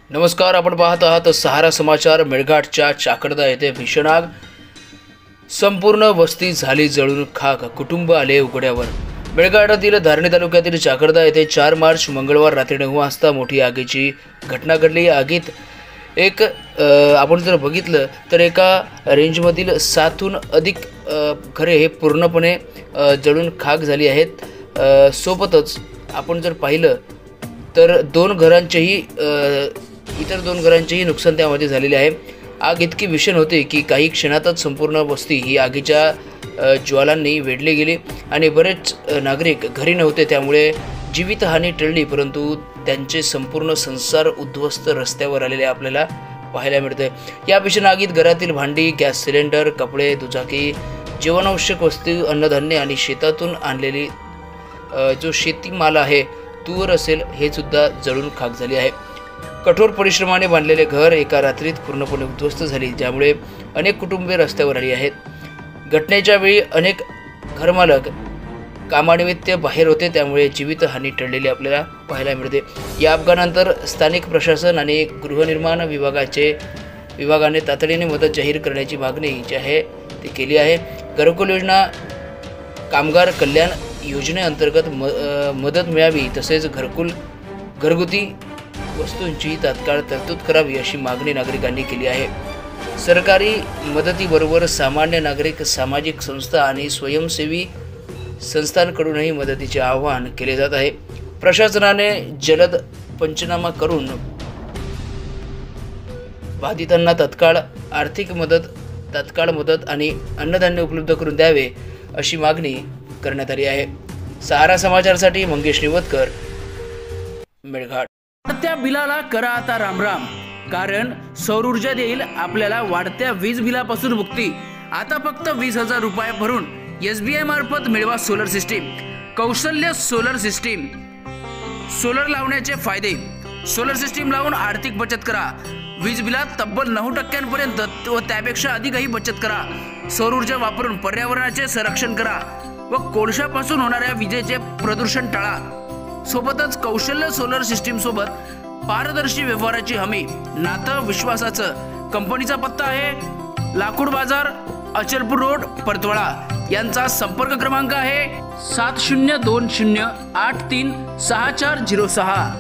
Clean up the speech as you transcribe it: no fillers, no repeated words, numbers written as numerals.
नमस्कार, आपण पाहत आहात सहारा समाचार। मेळघाटच्या चाकरदा येथे भीषण आग, संपूर्ण वस्ती झाली जळून खाक, कुटुंब आले उघड्यावर। मेळघाटातील धारणी तालुक्यातील चाकरदा येथे 4 मार्च मंगळवार रात्री 9 वाजता मोठी आगीची घटना घडली। आगीत आपण जर बघितलं तर एका रेंजमधील 7हून अधिक घरे हे पूर्णपणे जळून खाक झाली आहेत। सोबतच आपण जर पाहिलं तर इतर दोन घरांचेही नुकसान त्यामध्ये झालेले आहे। आग इतकी भीषण होती की काही क्षणातच संपूर्ण वस्ती ही आगीच्या ज्वालांनी वेढली गेली आणि बरेच नागरिक घरी नव्हते, त्यामुळे जीवितहानी टळली, परंतु त्यांचे संपूर्ण संसार उद्ध्वस्त रस्त्यावर आलेले आपल्याला पाहायला मिळते। या भीषण आगीत घरातील भांडी, गॅस सिलेंडर, कपडे, दुचाकी, जीवनावश्यक वस्तू, अन्नधान्य आणि शेतातून आणलेली जो शेतीमाल आहे, तूर असेल, हे सुद्धा जळून खाक झाले आहे। कठोर परिश्रमाने बांधलेले घर एका रात्रीत पूर्णपणे उद्ध्वस्त झाले, ज्यामुळे अनेक कुटुंबे रस्त्यावर आली आहेत। घटनेच्या वेळी अनेक घरमालक कामानिमित्त बाहेर होते, त्यामुळे जीवितहानी टळलेली आपल्याला पाहायला मिळते। या अपघातानंतर स्थानिक प्रशासन आणि गृहनिर्माण विभागाने तातडीने मदत जाहीर करण्याची मागणी जी आहे ती केली आहे। घरकुल योजना, कामगार कल्याण योजनेअंतर्गत मदत मिळावी, तसेच घरगुती वस्तूंची तात्काळ तरतूद करावी अशी मागणी नागरिकांनी केली आहे। सरकारी मदतीबरोबर सामान्य नागरिक, सामाजिक संस्था आणि स्वयंसेवी संस्थांकडूनही मदतीचे आवाहन केले जात आहे। प्रशासनाने जलद पंचनामा करून बाधितांना तात्काळ आर्थिक मदत आणि अन्नधान्य उपलब्ध करून द्यावे अशी मागणी करण्यात आली आहे। सहारा समाचारसाठी मंगेश निवतकर, मेळघाट। वाढत्या बिलाला करा आता रामराम, कारण सौर ऊर्जा देईल आपल्याला वाढत्या वीज बिलापासून मुक्ती। आता फक्त 20,000 रुपये भरून SBI मार्फत मिळवा सोलर सिस्टीम। कौशल्य सोलर सिस्टीम, सोलर लावण्याचे फायदे। सोलर सिस्टीम लावून आर्थिक बचत करा। वीज बिलात तब्बल 9% व त्यापेक्षा अधिकही बचत करा। सौर ऊर्जा वापरून पर्यावरणाचे संरक्षण करा व कोळशापासून होणाऱ्या विजेचे प्रदूषण टाळा। सोबतच कौशल्य सोलर सिस्टीम सोबत पारदर्शी व्यवहाराची हमी, नातं विश्वासाचं। कंपनीचा पत्ता आहे लाकूड बाजार, अचलपूर रोड, परतवाडा। यांचा संपर्क क्रमांक आहे 7020836406।